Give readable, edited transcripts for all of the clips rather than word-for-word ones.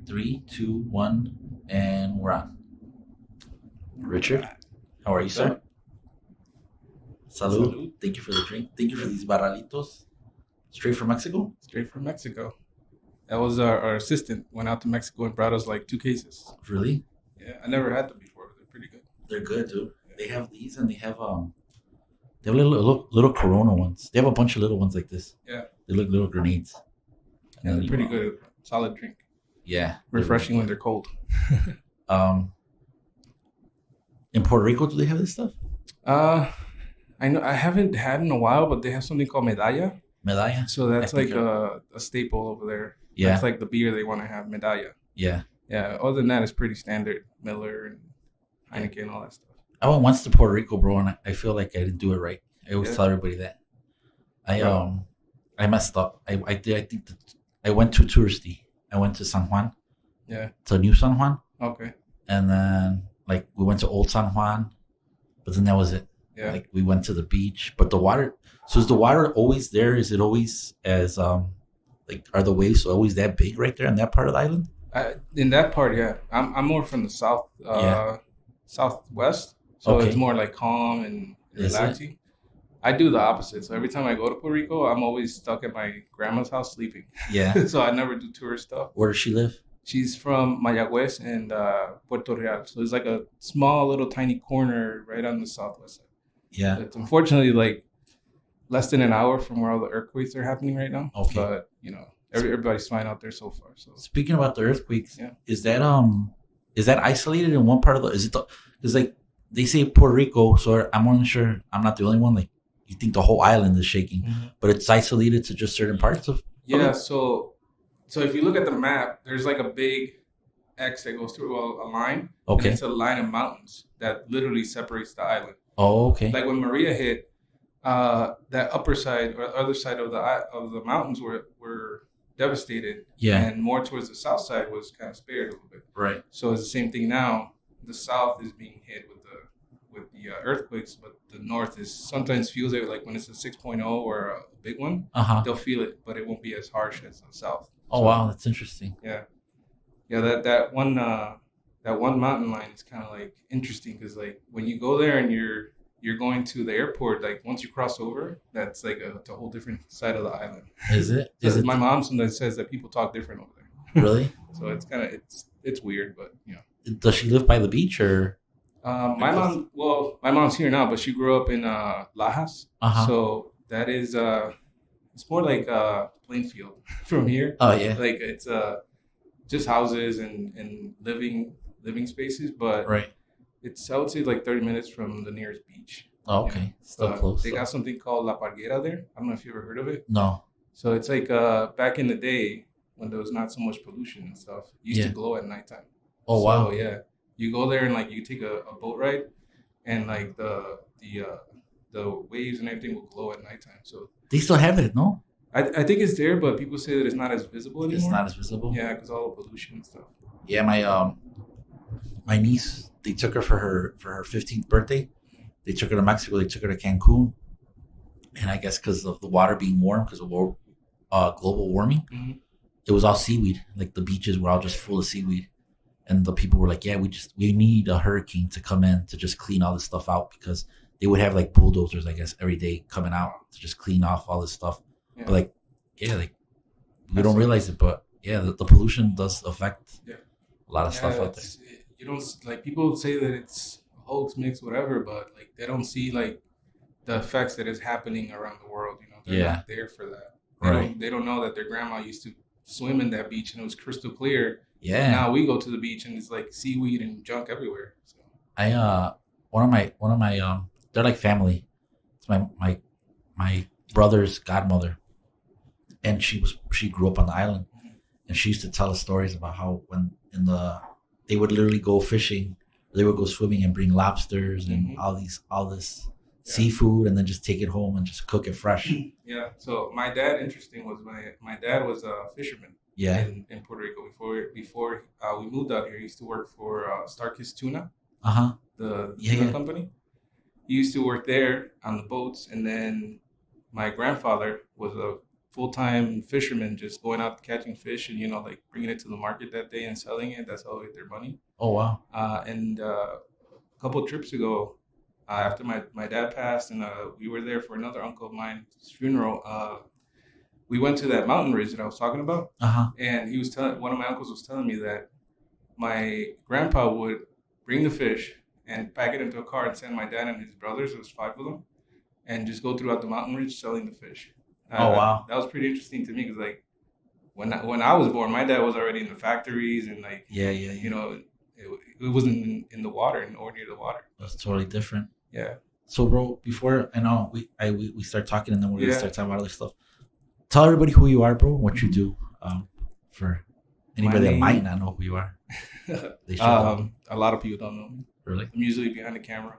Three, two, one, and we're on. Richard, how are you, sir? Salud. Salud. Thank you for the drink. Thank you for these barralitos. Straight from Mexico? Straight from Mexico. That was our assistant. Went out to Mexico and brought us like 2 cases. Really? Yeah, I never had them before. They're pretty good. They're good, dude. They have these and they have little Corona ones. They have a bunch of little ones like this. Yeah. They look little grenades. Yeah, they're pretty good. Solid drink. Yeah. Refreshing when they're cold. Um, in Puerto Rico, do they have this stuff? I know I haven't had in a while, but they have something called medalla. Medalla. So that's I like think a staple over there. Yeah. That's like the beer they want to have, medalla. Yeah. Yeah. Other than that, it's pretty standard. Miller and Heineken, all that stuff. I went once to Puerto Rico, bro, and I feel like I didn't do it right. I always tell everybody that. I messed up. I did. I think I went too touristy. I went to San Juan. Yeah. To New San Juan. Okay. And then like we went to Old San Juan, but then that was it. Yeah. Like we went to the beach, but the water. So is the water always there? Is it always as like are the waves always that big right there on that part of the island? In that part, yeah. I'm more from the south, southwest, so Okay. it's more like calm and Is it? relaxing. I do the opposite. So every time I go to Puerto Rico, I'm always stuck at my grandma's house sleeping. Yeah. So I never do tourist stuff. Where does she live? She's from Mayagüez and Puerto Real. So it's like a small little tiny corner right on the southwest side. Yeah. It's unfortunately like less than an hour from where all the earthquakes are happening right now. Okay. But everybody's fine out there so far. So Speaking about the earthquakes, Yeah. is that isolated in one part of the? Is it the? Because like they say Puerto Rico, so I'm not sure. I'm not the only one. Like you think the whole island is shaking, but it's isolated to just certain parts of. yeah, so if you look at the map, there's like a big X that goes through a line. Okay. And it's a line of mountains that literally separates the island. Oh, okay. Like when Maria hit, that upper side or other side of the mountains were devastated. Yeah. And more towards the south side was kind of spared a little bit. Right. So it's the same thing now. The south is being hit with the earthquakes, but the north is sometimes feels it like when it's a 6.0 or a big one, they'll feel it, but it won't be as harsh as the south. Oh wow, that's interesting. Yeah. That one mountain line is kind of like interesting because like when you go there and you're going to the airport, like once you cross over, that's like a whole different side of the island. Is it? Is it? My mom sometimes says that people talk different over there. Really? So it's kind of it's weird, but Does she live by the beach or? my mom's here now, but she grew up in Lajas. So that is it's more like Plainfield from here. Oh yeah. Like it's just houses and living spaces, but Right. it's I would say like 30 minutes from the nearest beach. Oh, okay. Still close. They got something called La Parguera there. I don't know if you ever heard of it. No. So it's like back in the day when there was not so much pollution and stuff, it used to glow at nighttime. Oh So, wow. yeah, you go there and like you take a boat ride, and like the waves and everything will glow at nighttime. So They still have it, no? I think it's there, but people say that it's not as visible anymore. It's not as visible. Yeah, because all the pollution and stuff. Yeah, my niece, they took her for her 15th birthday. They took her to Mexico. They took her to Cancun, and I guess because of the water being warm, because of global warming, it was all seaweed. Like the beaches were all just full of seaweed, and the people were like, "Yeah, we need a hurricane to come in to just clean all this stuff out," because they would have like bulldozers, I guess, every day coming out to just clean off all this stuff. Yeah. But like, yeah, like we don't realize it, but yeah, the pollution does affect a lot of stuff out there. You don't like people say that it's a hoax, mix, whatever, but like they don't see like the effects that is happening around the world. They're not there for that. They don't know that their grandma used to swim in that beach and it was crystal clear. Yeah. Now we go to the beach and it's like seaweed and junk everywhere. So. One of my they're like family. It's my brother's godmother, and she grew up on the island, and she used to tell us stories about how when they would literally go fishing, they would go swimming and bring lobsters and all this seafood, and then just take it home and just cook it fresh. Yeah. So my dad, interesting, was my dad was a fisherman. Yeah. In Puerto Rico before we moved out here. He used to work for Starkist Tuna. The tuna company. He used to work there on the boats, and then my grandfather was a full-time fishermen just going out catching fish and, like bringing it to the market that day and selling it. That's how they get their money. Oh, wow. And a couple of trips ago, after my dad passed and we were there for another uncle of mine's funeral, we went to that mountain ridge that I was talking about. Uh-huh. And he was telling, one of my uncles was telling me that my grandpa would bring the fish and pack it into a car and send my dad and his brothers, there was 5 of them, and just go throughout the mountain ridge selling the fish. Oh, wow. That was pretty interesting to me because, like, when I was born, my dad was already in the factories and, like, it wasn't in the water or near the water. That's totally different. Yeah. So, bro, before I know we start talking and then we're gonna start talking about other stuff. Tell everybody who you are, bro. What you do. For anybody that might not know who you are. They should know. A lot of people don't know me. Really? I'm usually behind the camera.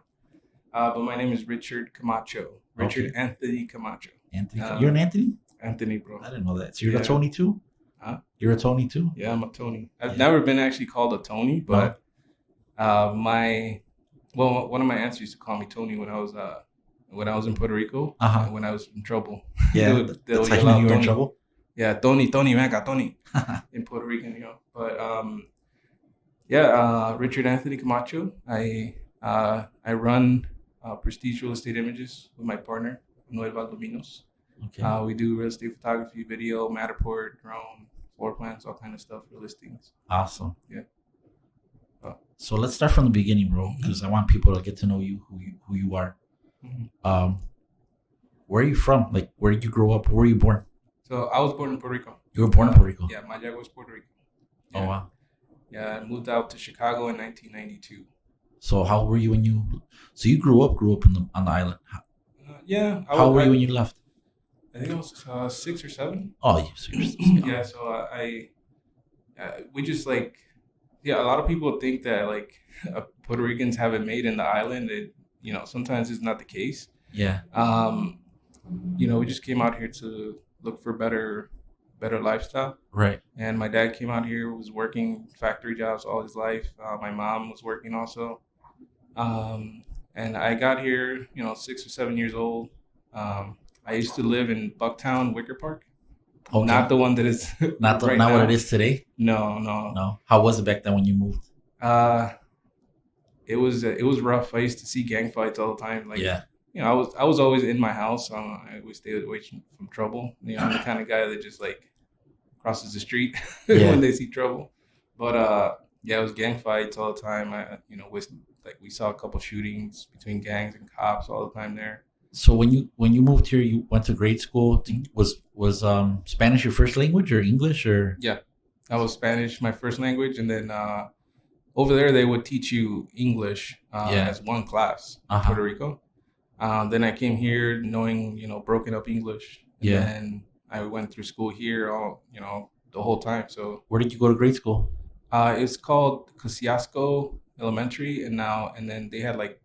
But my name is Richard Camacho. Richard Anthony Camacho. Anthony, you're an Anthony? Anthony, bro. I didn't know that. So you're a Tony too? Huh? You're a Tony too? Yeah, I'm a Tony. I've never been actually called a Tony, but one of my aunts used to call me Tony when I was in Puerto Rico. When I was in trouble. Yeah, that's how you knew you were in trouble? Yeah, Tony, venga, Tony, in Puerto Rican, But Richard Anthony Camacho. I run Prestige Real Estate Images with my partner, Noel Valdominos. Okay. We do real estate photography, video, Matterport, drone, floor plans, all kind of stuff for listings. Awesome. Yeah. So let's start from the beginning, bro, because I want people to get to know you, who you are. Mm-hmm. Where are you from? Like, where did you grow up? Where were you born? So I was born in Puerto Rico. You were born in Puerto Rico? Yeah, my dad was Puerto Rico. Yeah. Oh, wow. Yeah, I moved out to Chicago in 1992. So how old were you when you... So you grew up on the island? Yeah. How old were you when you left? I think I was 6 or 7. Oh, seriously? Yeah, so we just like... Yeah, a lot of people think that like Puerto Ricans have it made in the island. Sometimes it's not the case. Yeah. We just came out here to look for better lifestyle. Right. And my dad came out here, was working factory jobs all his life. My mom was working also. And I got here, 6 or 7 years old. I used to live in Bucktown, Wicker Park. Okay. Not the one that is not right not now. What it is today. No. How was it back then when you moved? It was rough. I used to see gang fights all the time. Like, yeah. I was always in my house. I always stayed away from trouble. I'm the kind of guy that just like crosses the street when they see trouble. But it was gang fights all the time. We saw a couple shootings between gangs and cops all the time there. So when you moved here, you went to grade school. Was Spanish your first language or English or? Yeah, that was Spanish, my first language, and then over there they would teach you English as one class in Puerto Rico. Then I came here knowing broken up English. And then I went through school here the whole time. So where did you go to grade school? It's called Casiasco Elementary, and then they had like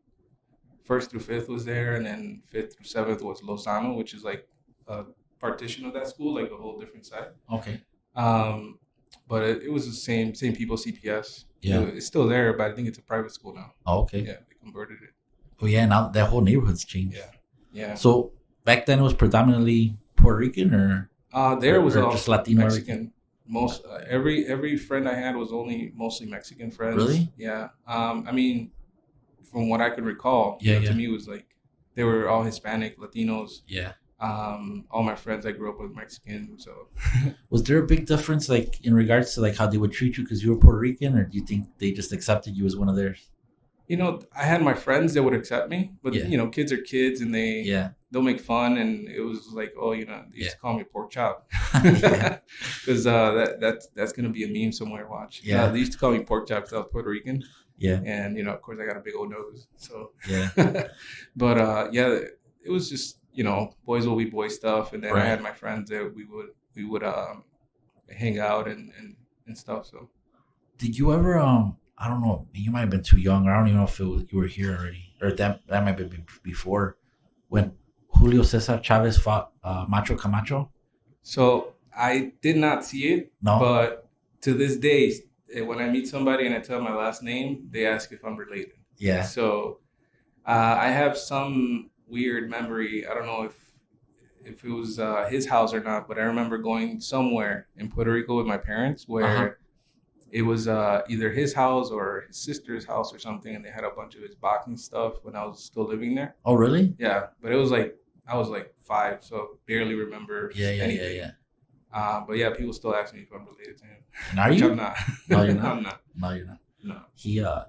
1st through 5th was there, and then 5th through 7th was Lozano, which is like a partition of that school, like a whole different side. Okay. But it was the same people, CPS. Yeah. It's still there, but I think it's a private school now. Oh, okay. Yeah, they converted it. Oh, yeah, now that whole neighborhood's changed. Yeah. So back then it was predominantly Puerto Rican or all just Latino? Mexican. Most every friend I had was mostly Mexican friends. Really? Yeah. I mean, from what I could recall, to me it was like they were all Hispanic, Latinos. Yeah. All my friends I grew up with Mexican. So was there a big difference like in regards to like how they would treat you because you were Puerto Rican, or do you think they just accepted you as one of theirs? I had my friends that would accept me, but kids are kids and they'll make fun, and it was like, they used to call me pork chop because that's gonna be a meme somewhere. Watch. Yeah. They used to call me pork chop because I was Puerto Rican. Yeah. And of course I got a big old nose. So yeah. But it was just boys will be boy stuff, and then I had my friends that we would hang out and stuff. So did you ever I don't know, you might have been too young, or I don't even know if you were here already, or that might have been before, when Julio Cesar Chavez fought Macho Camacho? So I did not see it, but to this day, when I meet somebody and I tell my last name, they ask if I'm related. Yeah. So I have some weird memory. I don't know if it was his house or not, but I remember going somewhere in Puerto Rico with my parents Uh-huh. where it was either his house or his sister's house or something, and they had a bunch of his boxing stuff when I was still living there. Oh, really? Yeah, but it was like I was like 5, so barely remember Yeah, yeah, yeah, anything. yeah. But yeah, people still ask me if I'm related to him, And are which I'm you? not. No, you're not. I'm not. No, you're not. No.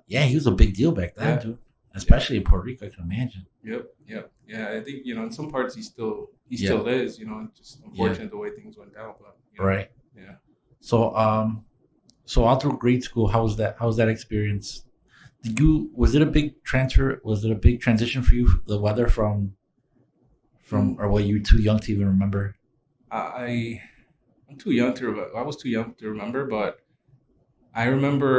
Yeah, he was a big deal back then, Yeah. dude. Yeah. Especially in Puerto Rico, I can imagine. Yep. Yep. Yeah. I think in some parts he Yeah. still is. It's just unfortunate the way things went down. But Right. Yeah. So all through grade school, how was that? How was that experience? Was it a big transfer? Was it a big transition for you? The weather or what you were too young to even remember? I'm too young to remember. I was too young to remember, but I remember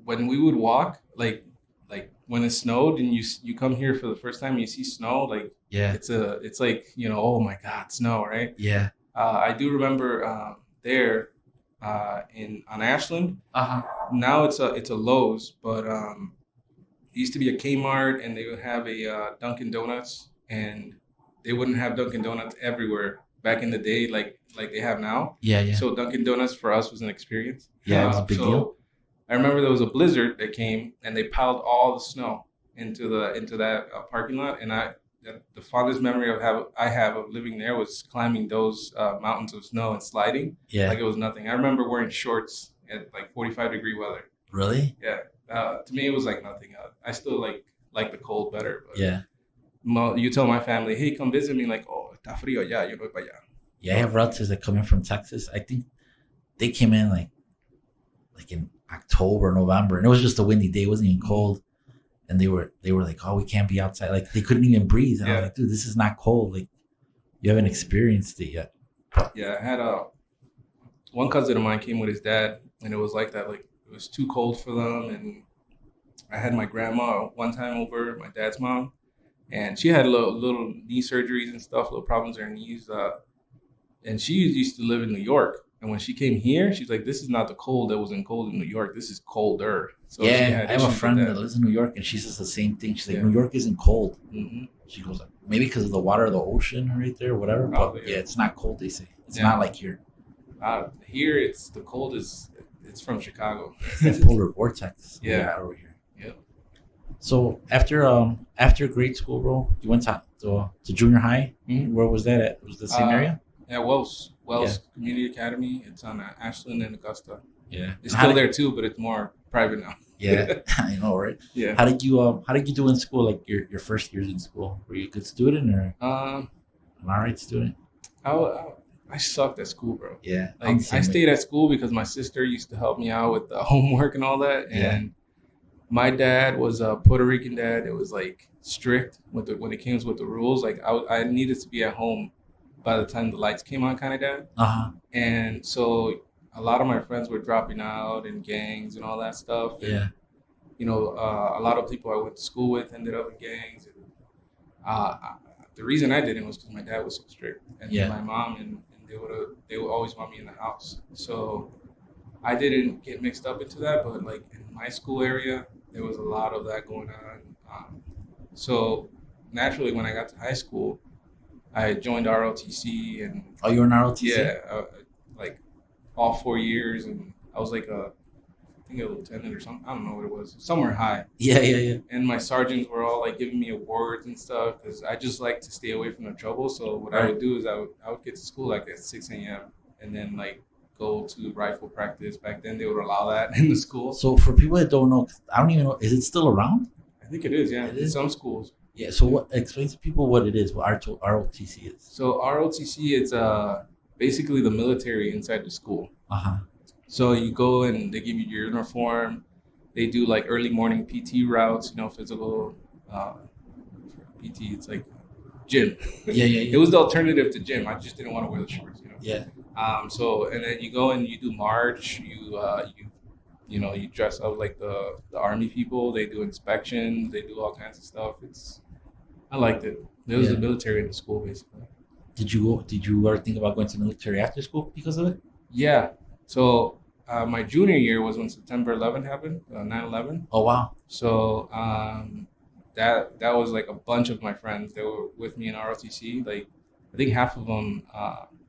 when we would walk, like when it snowed, and you come here for the first time, and you see snow, like Yeah. it's like oh my God, snow, right? Yeah. I do remember there in on Ashland. Uh-huh. Now it's a Lowe's, but it used to be a Kmart, and they would have a Dunkin' Donuts, and they wouldn't have Dunkin' Donuts everywhere back in the day, like they have now. Yeah, yeah. So Dunkin' Donuts for us was an experience. Yeah, it was a big deal. I remember there was a blizzard that came, and they piled all the snow into that parking lot, and the fondest memory I have of living there was climbing those mountains of snow and sliding Yeah. like it was nothing. I remember wearing shorts at like 45-degree weather. Really? Yeah. To me, it was like nothing. I still like the cold better. But Yeah. you tell my family, hey, come visit me. Like, oh, está frío ya, yo voy para allá. Yeah, I have relatives that come in from Texas. I think they came in like in October, November, and it was just a windy day. It wasn't even cold. And they were like, oh, we can't be outside. Like they couldn't even breathe. And I was like, dude, this is not cold. Like you haven't experienced it yet. Yeah, I had one cousin of mine came with his dad, and it was like that. Like it was too cold for them. And I had my grandma one time over, my dad's mom, and she had little knee surgeries and stuff, little problems with her knees. And she used to live in New York. And when she came here, she's like, this is not the cold that wasn't cold in New York. This is colder. So yeah, I have a friend that lives in New York, and she says the same thing. She's like, New York isn't cold. Mm-hmm. She goes, maybe because of the water of the ocean right there, or whatever. But yeah, it's not cold, they say. It's not like here. Here, the cold it's from Chicago. It's that polar vortex. Yeah. Over here. Yep. So after grade school, bro, you went to junior high. Mm-hmm. Where was that at? Was it the same area? Yeah, Wells Community Academy. It's on Ashland and Augusta. Yeah, it's still there too, but it's more private now. Yeah, I know, right? Yeah. How did you do in school? Like your first years in school, were you a good student or an alright student? I sucked at school, bro. Yeah, like I stayed at school because my sister used to help me out with the homework and all that, and my dad was a Puerto Rican dad. It was like strict when it came with the rules. Like I needed to be at home by the time the lights came on, kind of dad. And so a lot of my friends were dropping out in gangs and all that stuff. And, a lot of people I went to school with ended up in gangs. And the reason I didn't was because my dad was so strict, and my mom and they would always want me in the house. So I didn't get mixed up into that, but like in my school area, there was a lot of that going on. So naturally, when I got to high school, I joined ROTC, and you were in ROTC? Yeah, like all 4 years, and I was like I think a lieutenant or something. I don't know what it was, somewhere high. Yeah. And my sergeants were all like giving me awards and stuff because I just like to stay away from the trouble. So what I would do is I would get to school like at 6 a.m. and then like go to rifle practice. Back then they would allow that in the school. So for people that don't know, I don't even know, is it still around? I think it is. Yeah, in some schools. Yeah. So explain to people what it is, what ROTC is. So ROTC, it's basically the military inside the school. So you go and they give you your uniform. They do like early morning PT routes, physical PT. It's like gym. Yeah. It was the alternative to gym. I just didn't want to wear the shorts. Yeah. So and then you go and you do march. You dress up like the army people. They do inspections. They do all kinds of stuff. I liked it. There was the military in the school, basically. Did you ever think about going to the military after school because of it? Yeah. So my junior year was when September 11th happened, 9/11. Oh wow. So that was like a bunch of my friends that were with me in ROTC. Like I think half of them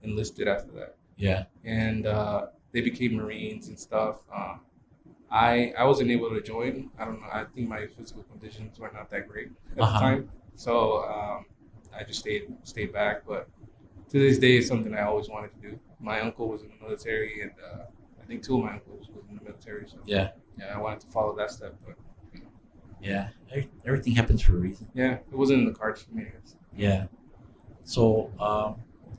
enlisted after that. Yeah. And they became Marines and stuff. I wasn't able to join. I don't know. I think my physical conditions were not that great at the time, so I just stayed back. But to this day, it's something I always wanted to do. My uncle was in the military, and I think two of my uncles was in the military. So Yeah. I wanted to follow that step, but Yeah. Everything happens for a reason. yeah, it wasn't in the cards for me, I guess. Yeah. So,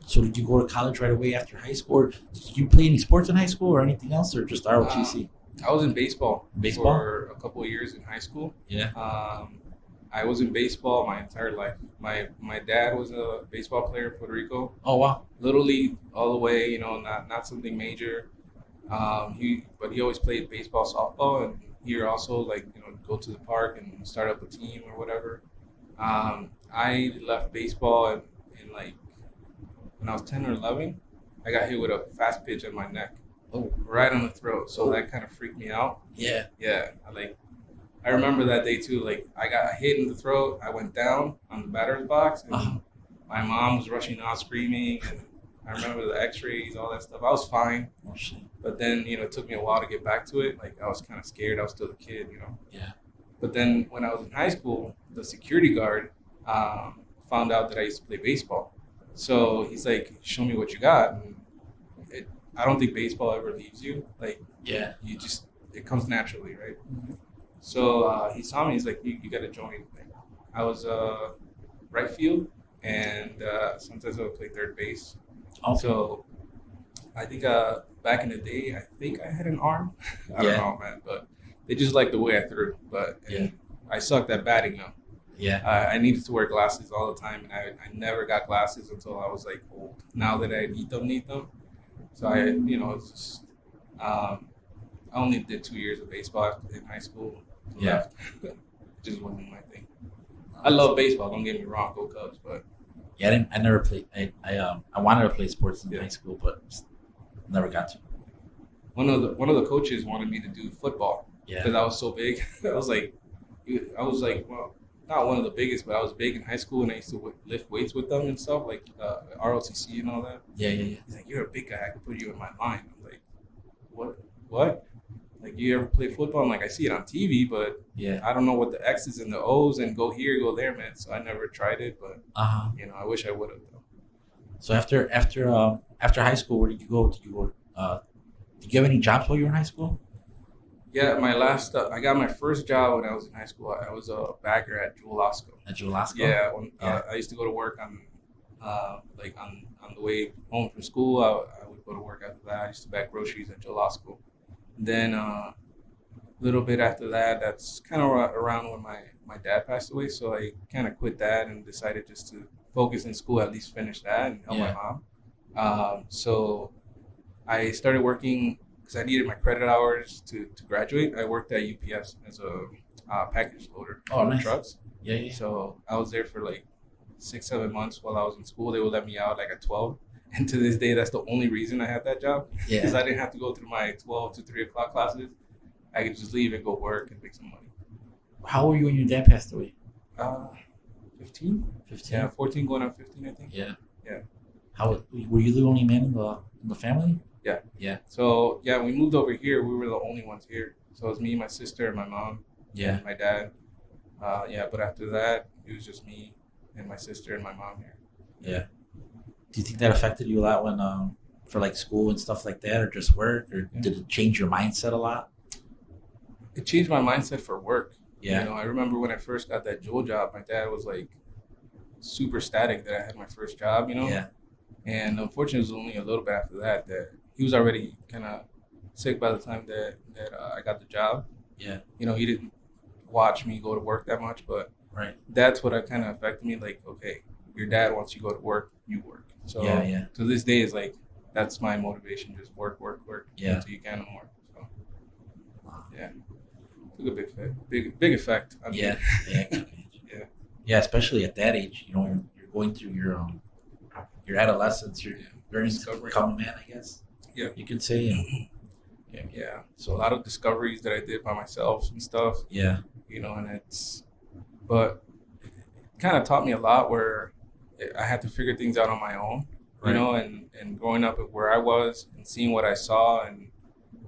so did you go to college right away after high school? Or did you play any sports in high school or anything else, or just ROTC? I was in baseball. Baseball? For a couple of years in high school. Yeah. I was in baseball my entire life. My dad was a baseball player in Puerto Rico. Oh wow. Little league all the way. You know, not something major. But he always played baseball, softball, and here also like go to the park and start up a team or whatever. I left baseball in like when I was 10 or 11. I got hit with a fast pitch in my neck. Oh. Right on the throat. So that kind of freaked me out. Yeah. Yeah. I remember that day too. Like I got hit in the throat. I went down on the batter's box, and my mom was rushing out screaming. And I remember the X-rays, all that stuff. I was fine. Oh shit. But then it took me a while to get back to it. Like I was kind of scared. I was still a kid. Yeah. But then when I was in high school, the security guard found out that I used to play baseball. So he's like, "Show me what you got." And I don't think baseball ever leaves you. Like, Yeah. it comes naturally, right? So he saw me. He's like, "You got to join." Like, I was right field, and sometimes I would play third base. Okay. So I think back in the day, I think I had an arm. I don't know, man, but they just liked the way I threw. But I sucked at batting though. Yeah. I needed to wear glasses all the time, and I never got glasses until I was like old. Now that I need them. So it's just, I only did 2 years of baseball in high school. So Yeah. it just wasn't my thing. I love baseball. Don't get me wrong, go Cubs. But Yeah. I never played. I wanted to play sports in high school, but just never got to. one of the coaches wanted me to do football Yeah. because I was so big. I was like, well, not one of the biggest, but I was big in high school, and I used to lift weights with them and stuff, like ROTC and all that. Yeah. He's like, "You're a big guy. I could put you in my line." I'm like, "What? Like, you ever play football?" I'm like, "I see it on TV, but Yeah. I don't know what the X's and the O's and go here, go there, man." So I never tried it, but I wish I would have though. So after high school, where did you go? Did you have any jobs while you were in high school? Yeah, I got my first job when I was in high school. I was a bagger at Jewel Osco. At Julasco? Yeah, I used to go to work on the way home from school. I would go to work after that. I used to bag groceries at Jewel Osco. Then a little bit after that, that's kind of around when my dad passed away. So I kind of quit that and decided just to focus in school, at least finish that and help my mom. So I started working because I needed my credit hours to graduate. I worked at UPS as a package loader for nice. trucks. Yeah. So I was there for like 6-7 months while I was in school. They would let me out like at 12. And to this day, that's the only reason I had that job. Yeah. Because I didn't have to go through my 12 to 3 o'clock classes. I could just leave and go work and make some money. How old were you when your dad passed away? 15? 15? Yeah, 14 going on 15, I think. Yeah. Yeah. How were you the only man in the family? Yeah. Yeah. So, we moved over here. We were the only ones here. So it was me, my sister, and my mom. Yeah. And my dad. But after that, it was just me and my sister and my mom here. Yeah. Do you think that affected you a lot when, for like school and stuff like that, or just work, or did it change your mindset a lot? It changed my mindset for work. Yeah. I remember when I first got that Jewel job, my dad was like super ecstatic that I had my first job, Yeah. And unfortunately, it was only a little bit after that he was already kind of sick by the time that I got the job. Yeah. He didn't watch me go to work that much, but Right. that's what kind of affected me. Like, okay, your dad wants you to go to work, you work. So Yeah. to this day, it's like that's my motivation: just work Yeah. until you can no more. So yeah, took a big effect on me. Yeah. Yeah. Yeah, especially at that age, you're going through your adolescence, you're learning to Discovery. become a man, I guess. Yeah. You could say. Yeah. So a lot of discoveries that I did by myself and stuff. Yeah. And it's but it kind of taught me a lot where I had to figure things out on my own, you Right. know, and growing up where I was and seeing what I saw and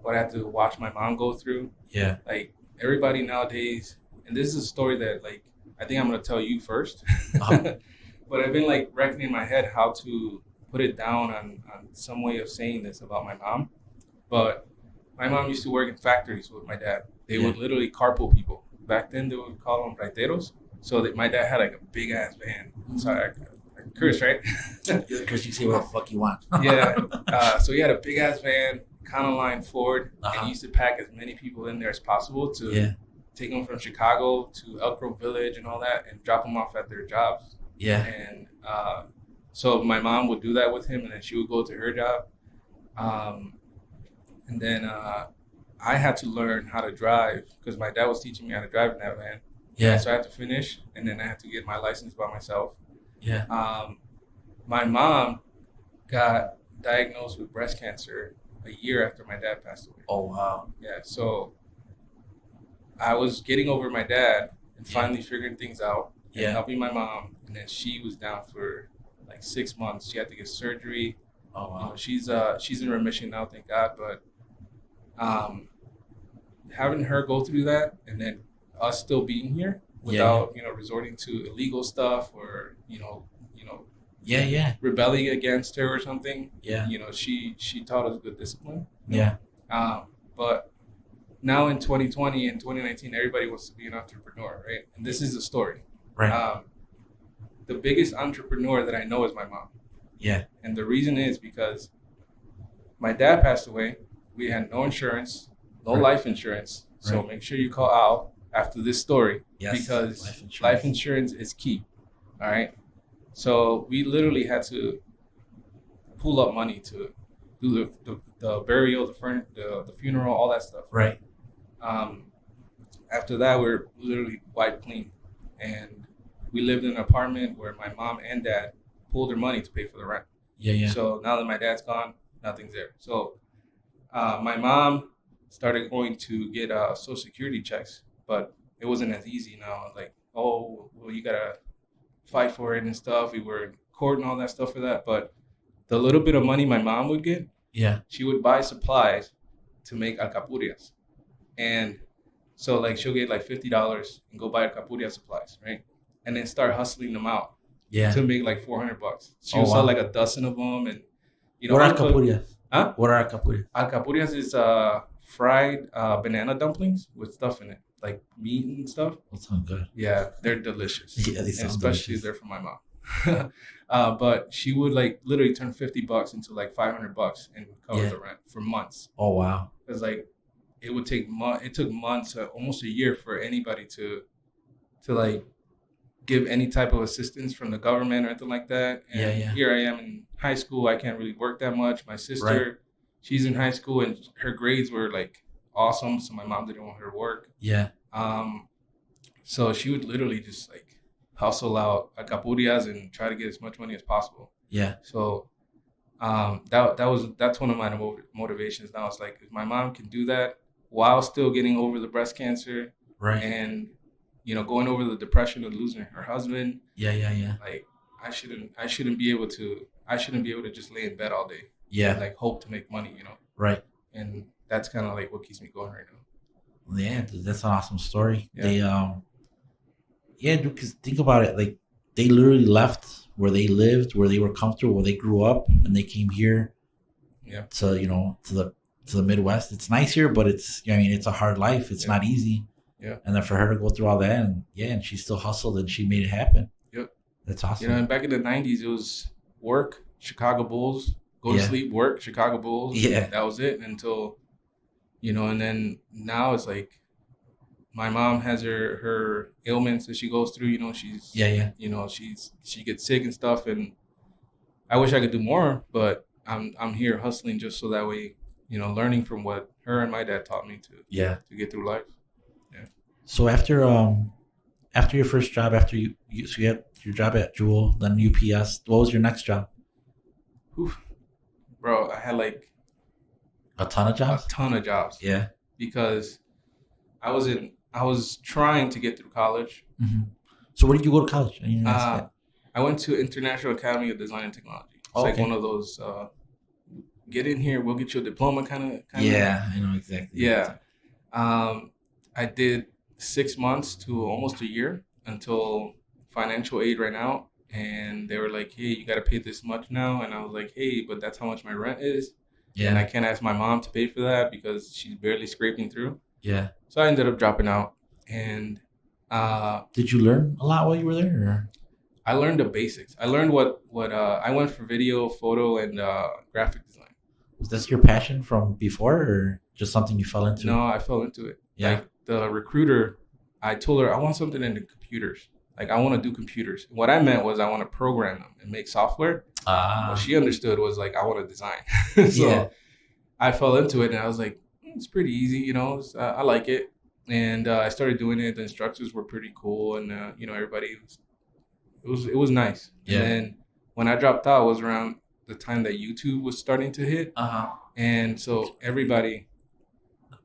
what I had to watch my mom go through. Yeah. Like everybody nowadays, and this is a story that like I think I'm gonna tell you first, Uh-huh. but I've been like reckoning in my head how to put it down on some way of saying this about my mom. But my mom used to work in factories with my dad. They Yeah. would literally carpool people. Back then, they would call them raiteros. So that my dad had like a big ass van. Sorry, I curse, right? Because you say what the fuck you want. Yeah. So he had a big ass van, kind of line Ford, and he Uh-huh. used to pack as many people in there as possible to Yeah. take them from Chicago to Elk Grove Village and all that, and drop them off at their jobs. Yeah. And so my mom would do that with him, and then she would go to her job. Um, and then I had to learn how to drive because my dad was teaching me how to drive in that van. Yeah. And so I had to finish, and then I had to get my license by myself. Yeah. My mom got diagnosed with breast cancer a year after my dad passed away. Oh wow. Yeah, so I was getting over my dad and Yeah. finally figuring things out and Yeah. helping my mom. And then she was down for like 6 months. She had to get surgery. Oh You know, wow. she's in remission now, thank God. But um, having her go through that and then us still being here Yeah. without resorting to illegal stuff or Yeah. Yeah. rebelling against her or something. Yeah. She taught us good discipline. Yeah. But now in 2020 and 2019, everybody wants to be an entrepreneur, right? And this is the story. Right. The biggest entrepreneur that I know is my mom. Yeah. And the reason is because my dad passed away. We had no insurance, no Right. life insurance. So Right. make sure you call Al after this story Yes. because Life insurance. life insurance is key. All right. So we literally had to pull up money to do the burial, the funeral, all that stuff. Right. Um, After that, we're literally wiped clean. And we lived in an apartment where my mom and dad pulled their money to pay for the rent. Yeah. Yeah. So now that my dad's gone, nothing's there. So my mom started going to get Social Security checks, but it wasn't as easy now. Like, oh, well, you gotta fight for it and stuff. We were in court and all that stuff for that. But the little bit of money my mom would get, Yeah. she would buy supplies to make alcapurrias. And so like she'll get like $50 and go buy alcapuria supplies, right? And then start hustling them out Yeah. to make like $400. She Oh, would sell wow. like a dozen of them, and What are uncle- capurias? Huh? What are capurias? Alcapurrias is fried banana dumplings with stuff in it, like meat and stuff. That sounds good. Yeah, they're delicious. Yeah, they And sound especially delicious. they're from my mom. But she would like literally turn $50 into like $500 and cover Yeah. the rent for months. Oh wow. Because like it would take it took months, almost a year for anybody to like give any type of assistance from the government or anything like that. And Yeah, yeah. here I am in high school. I can't really work that much. My sister, Right. she's in high school and her grades were like awesome, so my mom didn't want her to work. Yeah. So she would literally just like hustle out acapurias and try to get as much money as possible. Yeah. So that's one of my motivations now. It's like if my mom can do that while still getting over the breast cancer Right. and going over the depression of losing her husband, Yeah. Yeah. Yeah. like I shouldn't be able to just lay in bed all day and Yeah. like hope to make money, Right. and that's kind of like what keeps me going right now. Yeah, dude, that's an awesome story. Yeah. They yeah, dude, because think about it, like they literally left where they lived, where they were comfortable, where they grew up, and they came here. Yeah. To to the Midwest. It's nice here, but it's a hard life. It's Yeah. not easy. Yeah. And then for her to go through all that, and she still hustled and she made it happen. Yep. That's awesome. And back in the '90s, it was work, Chicago Bulls, go to Yeah. sleep, work, Chicago Bulls. Yeah. That was it until, and then now it's like my mom has her ailments that she goes through. She's Yeah. she gets sick and stuff, and I wish I could do more, but I'm here hustling just so that way, learning from what her and my dad taught me Yeah. to get through life. So after your first job, after you had your job at Jewel, then UPS, what was your next job? Bro, I had like A ton of a jobs? ton of jobs Yeah. because I was trying to get through college. Mm-hmm. So where did you go to college? I went to International Academy of Design and Technology. It's like one of those get in here, we'll get you a diploma kind of. Yeah, I know exactly. Yeah. I did 6 months to almost a year until financial aid ran out. And they were like, hey, you got to pay this much now. And I was like, hey, but that's how much my rent is. Yeah. And I can't ask my mom to pay for that because she's barely scraping through. Yeah. So I ended up dropping out. And did you learn a lot while you were there? Or? I learned the basics. I learned what I went for video, photo, and graphic design. Was this your passion from before or just something you fell into? No, I fell into it. Yeah. Like the recruiter, I told her I want something in the computers. Like I want to do computers. What I meant was I want to program them and make software. What she understood was like I want to design. So yeah. I fell into it and I was like, it's pretty easy, you know. I like it, and I started doing it. The instructors were pretty cool, and you know, everybody it was nice. Yeah. And then when I dropped out was around the time that YouTube was starting to hit. And so everybody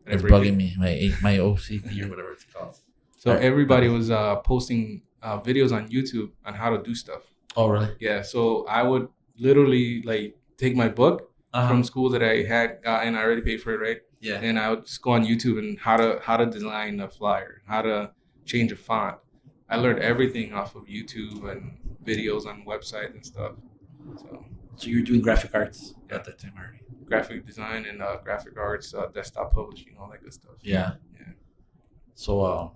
it's bugging me, my OCD or whatever it's called. So everybody was posting videos on YouTube on how to do stuff. Oh, really? Yeah. So I would literally like take my book from school that I had gotten. I already paid for it, right? Yeah. And I would just go on YouTube and how to design a flyer, how to change a font. I learned everything off of YouTube and videos on websites and stuff. So you're doing graphic arts at that time already? Graphic design and graphic arts, desktop publishing, all that good stuff. Yeah. Yeah. So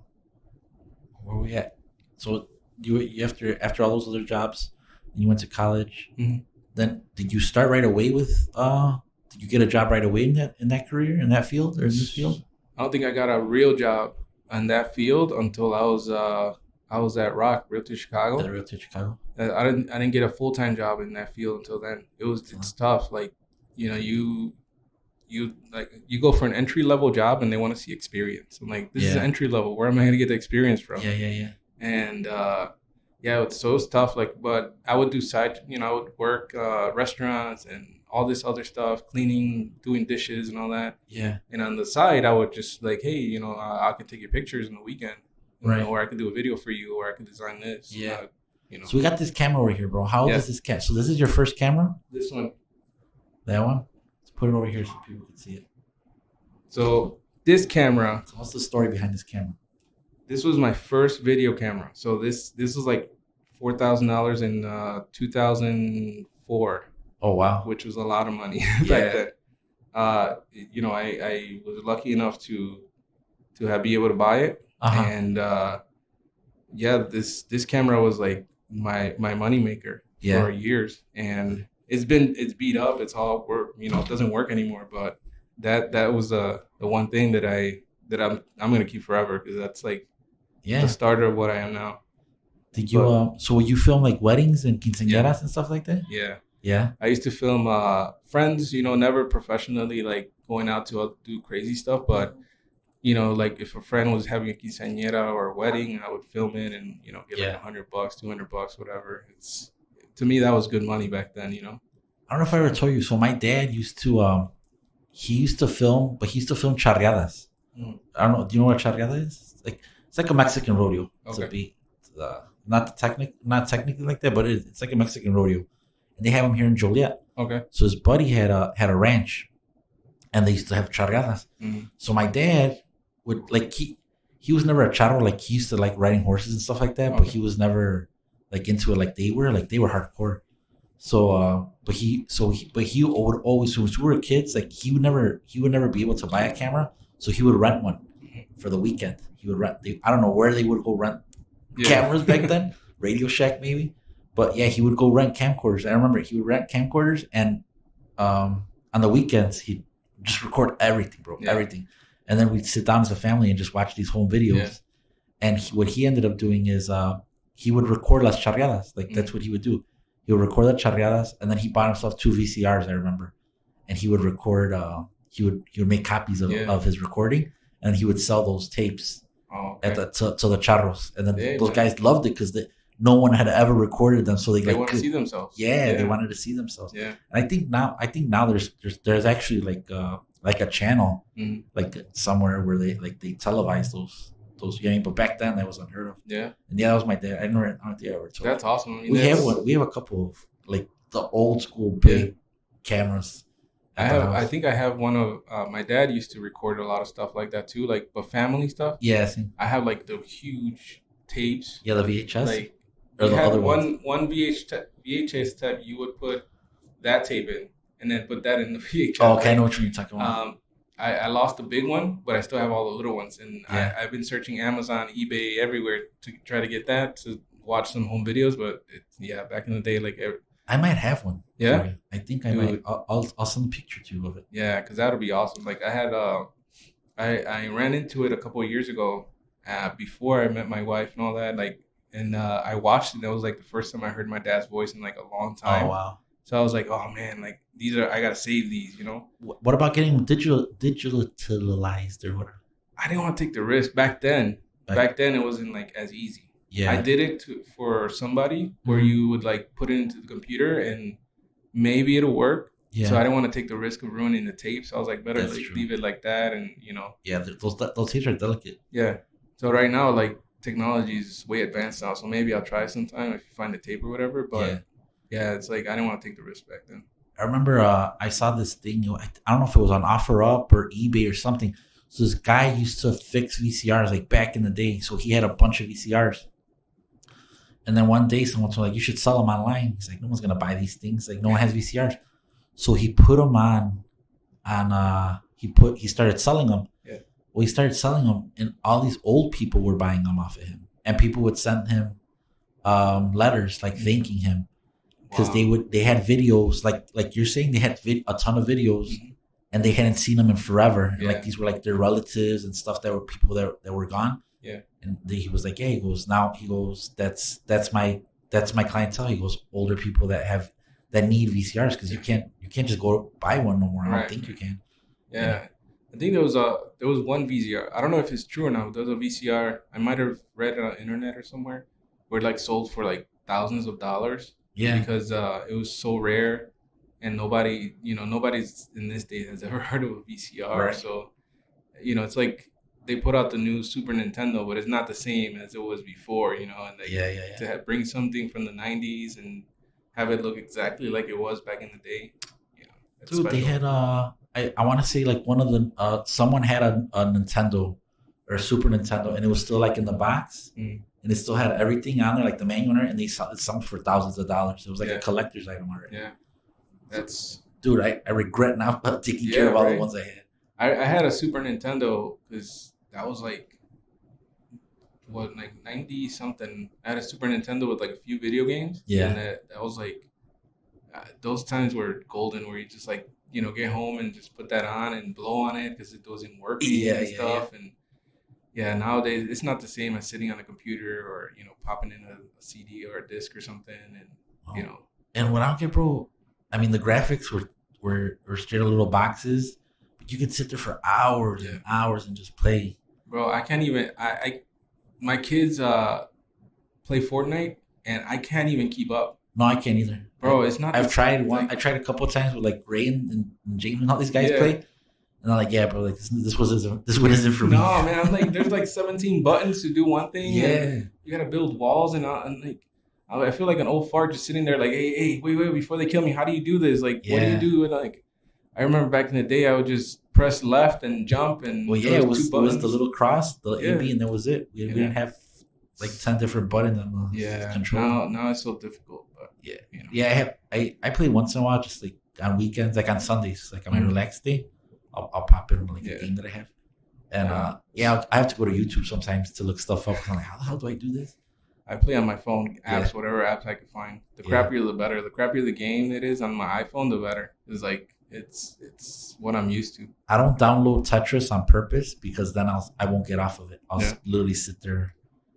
where were we at? So you after all those other jobs, you went to college. Mm-hmm. Then did you start right away with? Did you get a job right away in that career, in that field, or in this field? I don't think I got a real job in that field until I was at Rock Realty Chicago. At Realty Chicago. I didn't get a full-time job in that field until then. It's tough. Like, you know, you go for an entry-level job and they want to see experience. I'm like, this is entry level. Where am I going to get the experience from? Yeah. And so it's tough. Like, but I would do I would work restaurants and all this other stuff, cleaning, doing dishes and all that. Yeah. And on the side, I would just like, hey, you know, I can take your pictures on the weekend. Right. Or I could do a video for you, or I could design this. Yeah. You know. So we got this camera over here, bro. How old is this camera? So this is your first camera? This one. That one? Let's put it over here so people can see it. So this camera. So what's the story behind this camera? This was my first video camera. So this was like $4,000 in 2004. Oh, wow. Which was a lot of money back then. You know, I was lucky enough to be able to buy it. And this camera was like my money maker for years, and it's beat up. It's all work, you know, it doesn't work anymore. But that was the one thing that I'm gonna keep forever, because that's like the starter of what I am now. Did you so will you film like weddings and quinceañeras and stuff like that? Yeah. I used to film friends, you know, never professionally like going out to do crazy stuff, but you know, like if a friend was having a quinceañera or a wedding, I would film it and, you know, get like $100, $200, whatever. To me, that was good money back then, you know. I don't know if I ever told you. So my dad used to, he used to film charreadas. I don't know. Do you know what charreada is? It's like a Mexican rodeo. It's a beat. Not technically like that, but it's like a Mexican rodeo. And they have them here in Joliet. Okay. So his buddy had a ranch, and they used to have charreadas. Mm-hmm. So my dad would like he was never a charro. Like he used to like riding horses and stuff like that, but he was never like into it like they were. Like they were hardcore. So but he would always, since we were kids, like he would never be able to buy a camera, so he would rent one for the weekend. He would rent. I don't know where they would go rent cameras back then. Radio Shack maybe, but yeah, he would go rent camcorders. I remember he would rent camcorders, and on the weekends he'd just record everything, bro, everything. And then we'd sit down as a family and just watch these home videos. Yeah. And what he ended up doing is he would record las charreadas. Like that's what he would do. He would record the charreadas, and then he bought himself 2 VCRs, I remember. And he would record. He would make copies of his recording, and he would sell those tapes to the charros. And then those guys loved it because no one had ever recorded them, so they wanted to see themselves. Yeah, they wanted to see themselves. Yeah, and I think now there's actually like a channel like somewhere where they televise those those. You know what I mean? But back then that was unheard of. Yeah. And yeah, that was my dad. I don't think I ever told. That's awesome. I mean, we have a couple of like the old school big cameras. I think I have one of my dad used to record a lot of stuff like that too, like but family stuff. Yeah, I have like the huge tapes. Yeah, the VHS. Like or the other one VHS tape. You would put that tape in, and then put that in the VHS. Oh, okay, I know what you're talking about. I lost the big one, but I still have all the little ones, and I've been searching Amazon, eBay, everywhere to try to get that to watch some home videos. But back in the day, like. I might have one. Yeah, I think I might. I'll send a picture to you of it. Yeah, because that would be awesome. Like I had, I ran into it a couple of years ago, before I met my wife and all that. Like, and I watched it. And that was like the first time I heard my dad's voice in like a long time. Oh wow! So I was like, oh man, like I gotta save these. You know. What about getting digitalized or whatever? I didn't want to take the risk back then. Back then, it wasn't like as easy. Yeah, I did it for somebody where you would like put it into the computer and maybe it'll work. Yeah. So I didn't want to take the risk of ruining the tape. So I was like, better leave it like that, and Yeah, those tapes are delicate. Yeah. So right now, like technology is way advanced now. So maybe I'll try sometime if you find the tape or whatever. But yeah, it's like I didn't want to take the risk back then. I remember I saw this thing. I don't know if it was on OfferUp or eBay or something. So this guy used to fix VCRs like back in the day. So he had a bunch of VCRs. And then one day someone told him, like, you should sell them online. He's like, no one's going to buy these things. Like, no one has VCRs. So he put them he started selling them. Yeah. Well, he started selling them, and all these old people were buying them off of him. And people would send him letters, like, thanking him. Because they had videos, like you're saying, they had a ton of videos, and they hadn't seen them in forever. And, like, these were, like, their relatives and stuff that were people that were gone. Yeah. And he was like, he goes, that's my clientele. He goes, older people that need VCRs, because you can't just go buy one no more. I don't think you can. Yeah. I think there was one VCR. I don't know if it's true or not. There was a VCR. I might have read it on the internet or somewhere where it like sold for like thousands of dollars. Yeah. Because it was so rare, and nobody's in this day has ever heard of a VCR. Right. So, it's like, they put out the new Super Nintendo, but it's not the same as it was before, and to bring something from the 90s and have it look exactly like it was back in the day, Dude, special. They had I want to say like one of the someone had a Nintendo or a Super Nintendo, and it was still like in the box, and it still had everything on there, like the manual, and they sold it for thousands of dollars. It was like a collector's item already. Yeah, dude. I regret not taking care of all the ones I had. I had a Super Nintendo because that was like, 90 something. I had a Super Nintendo with like a few video games. Yeah. And that was like, those times were golden, where you just like, get home and just put that on and blow on it because it wasn't working and stuff. Yeah. And nowadays it's not the same as sitting on a computer or, popping in a CD or a disc or something. And, And what I don't get, bro, I mean, the graphics were straight little boxes, but you could sit there for hours and hours and just play. Bro, I can't even. My kids play Fortnite, and I can't even keep up. No, I can't either. Bro, it's not. I've tried one. I tried a couple of times with like Ray and James and all these guys play, and I'm like, yeah, bro, like this one isn't for me. No, man, I'm like, there's like 17 buttons to do one thing. Yeah, you gotta build walls and like, I feel like an old fart just sitting there, like, hey, wait, before they kill me, how do you do this? Like, what do you do? And like, I remember back in the day, I would just press left and jump, and it was the little cross, the AB, and that was it. We didn't have like 10 different buttons on the control. Now it's so difficult, but I play once in a while, just like on weekends, like on Sundays, like on my relaxed day, I'll pop in like a game that I have, and I have to go to YouTube sometimes to look stuff up. I'm like, how the hell do I do this? I play on my phone apps, whatever apps I can find. The crappier the better. The crappier the game it is on my iPhone, the better. It's like. It's what I'm used to. I don't download Tetris on purpose because then I won't get off of it. I'll literally sit there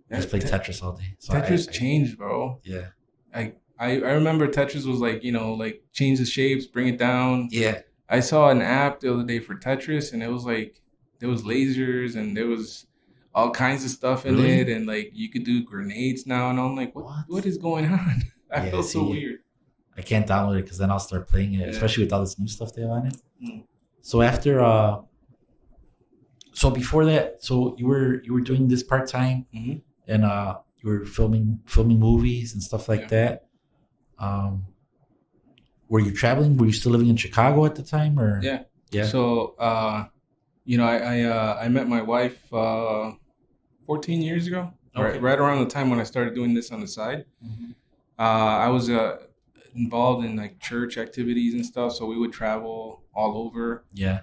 and just play Tetris all day. So Tetris changed, bro. Yeah. I remember Tetris was like, like change the shapes, bring it down. Yeah. I saw an app the other day for Tetris, and it was like there was lasers and there was all kinds of stuff in it, and like you could do grenades now, and I'm like, what is going on? I feel so weird. I can't download it because then I'll start playing it, especially with all this new stuff they have on it. So after So before that, so you were doing this part time, Mm-hmm. and you were filming movies and stuff like Yeah. that. Um, were you traveling? Were you still living in Chicago at the time, or Yeah. yeah? So, I met my wife 14 years ago, Okay. right around the time when I started doing this on the side. Mhm. I was involved in like church activities and stuff, so we would travel all over. Yeah.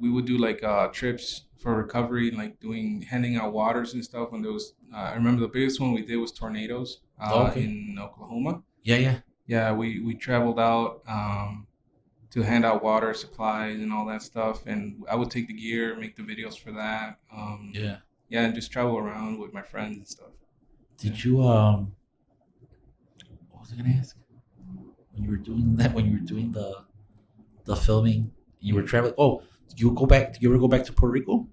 We would do like trips for recovery, like handing out waters and stuff. When there was, I remember the biggest one we did was tornadoes Okay. in Oklahoma. Yeah. Yeah. Yeah, we traveled out to hand out water supplies and all that stuff, and I would take the gear, make the videos for that. Yeah. Yeah, and just travel around with my friends and stuff. Yeah. Did you What was I gonna ask? When you were doing that, when you were doing the filming, you were traveling. Oh, did you go back? Did you ever go back to Puerto Rico?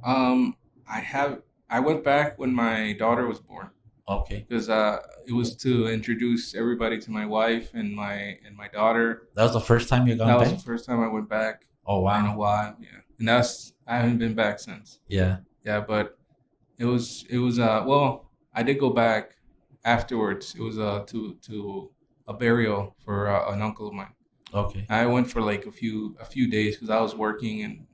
Um, I went back when my daughter was born Okay. because it was to introduce everybody to my wife and my daughter. That was the first time you That gone was back? the first time I went back Oh in a wow. while. Yeah, and I haven't been back since. Yeah. Yeah, but it was well, I did go back afterwards. It was to a burial for an uncle of mine. Okay. I went for like a few days because I was working and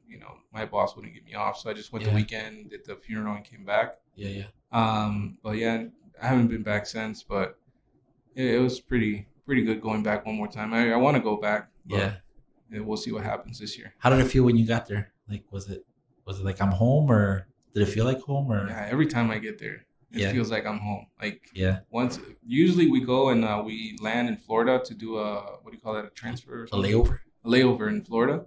my boss wouldn't get me off, so I just went the Yeah. weekend, did the funeral, and came back. Yeah. Yeah. But yeah, I haven't been back since, but it was pretty good going back one more time. I want to go back, Yeah. but we'll see what happens this year. How did it feel when you got there? Like, was it like I'm home, or did it feel like home, or Yeah, every time I get there, it Yeah. feels like I'm home. Like yeah, usually we go and we land in Florida to do what do you call that, a transfer or a something? layover? A layover in Florida.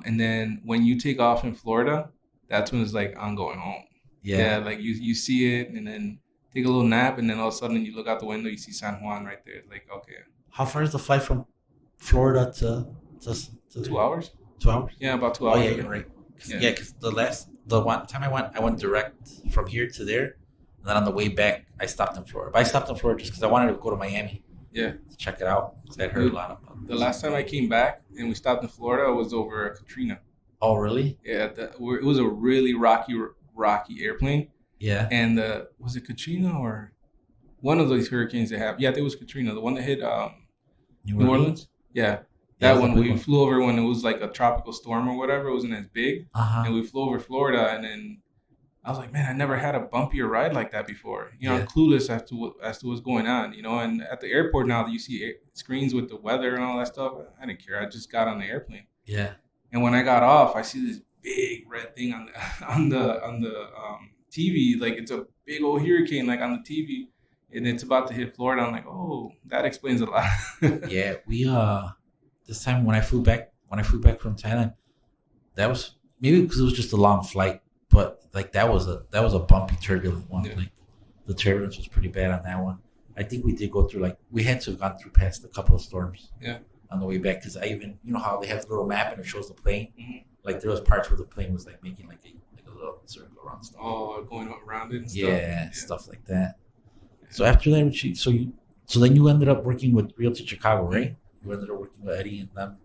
And then when you take off in Florida, that's when it's like I'm going home. Yeah. Yeah, like you see it and then take a little nap and then all of a sudden you look out the window, you see San Juan right there. It's like, okay, How far is the flight from Florida to 2 hours? 2 hours? Yeah, about two Oh hours. yeah, you're right. Yeah. Yeah, because the one time I went direct from here to there, and then on the way back I stopped in Florida. But I stopped in Florida just because I wanted to go to Miami Yeah. to check it out because I heard a lot about The last time I came back and we stopped in Florida was over Katrina. Oh really? Yeah, it was a really rocky airplane. Yeah. And was it Katrina or one of those hurricanes they have? Yeah, I think it was Katrina, the one that hit New Orleans. Yeah, Yeah, that that's a one big we one. flew over when it was like a tropical storm or whatever. It wasn't as big, Uh and huh. we flew over Florida. And then I was like, man, I never had a bumpier ride like that before. I'm Yeah. clueless as to what's going on. And at the airport now that you see screens with the weather and all that stuff, I didn't care. I just got on the airplane, Yeah. and when I got off, I see this big red thing on the on the TV, like it's a big old hurricane, like on the TV, and it's about to hit Florida. I'm like, oh, that explains a lot. Yeah. We this time when I flew back from Thailand, that was maybe because it was just a long flight, but like that was a bumpy turbulent one. Yeah. Like the turbulence was pretty bad on that one. I think we did go through like we had to have gone through past a couple of storms. Yeah. On the way back because I even how they have the little map and it shows the plane. Mhm. Like there was parts where the plane was like making like a little circle around stuff. Oh, going around it and stuff. Yeah, stuff like that. So after that, so then you ended up working with Realty Chicago, right? You ended up working with Eddie and them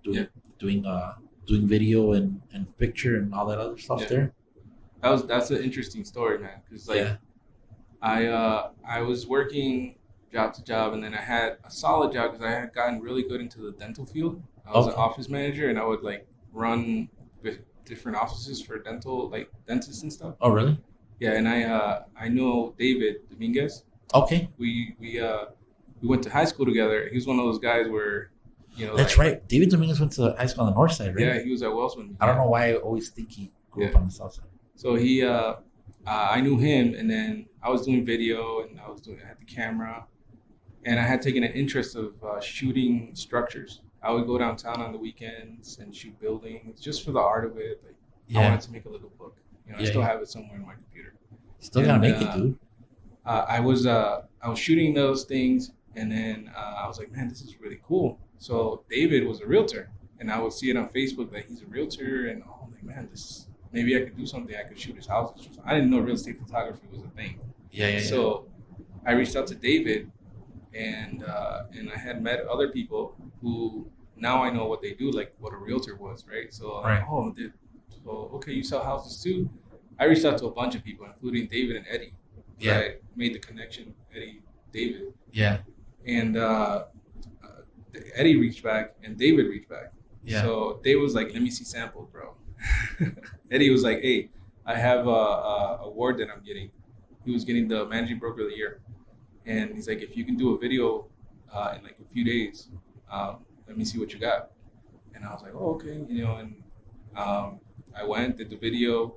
doing video and picture and all that other stuff Yeah. there. That's an interesting story, man. Because like Yeah. I was working job to job, and then I had a solid job because I had gotten really good into the dental field. I was an Okay. office manager, and I would like run different offices for dental, like dentists and stuff. Oh, really? Yeah, and I know David Dominguez. Okay. We went to high school together. He was one of those guys where, That's like, right. David Dominguez went to high school on the north side, right? yeah, he was at Wellsman. I don't know why I always think he grew up Yeah. on the south side. So I knew him, and then I was doing video, and I had the camera, and I had taken an interest of shooting structures. I would go downtown on the weekends and shoot buildings just for the art of it. Like I Yeah. wanted to make a little book. I Yeah, still yeah. have it somewhere in my computer. Still gotta And, make it, dude. I was shooting those things, and then I was like, man, this is really cool. So David was a realtor, and I would see it on Facebook that he's a realtor, and I'm like, man, maybe I could do something. I could shoot his houses. Or something. I didn't know real estate photography was a thing. Yeah, yeah, yeah. So I reached out to David, and I had met other people who now I know what they do, like what a realtor was, right? So Right. oh, "Oh, okay, you sell houses too?" I reached out to a bunch of people, including David and Eddie. Yeah. I made the connection, Eddie, David. Yeah. And Eddie reached back and David reached back. Yeah. So David was like, "Let me see samples, bro." Eddie was like, "Hey, I have a award that I'm getting." He was getting the managing broker of the year, and he's like, "If you can do a video in like a few days, let me see what you got." And I was like, "Oh, okay," And I went, did the video.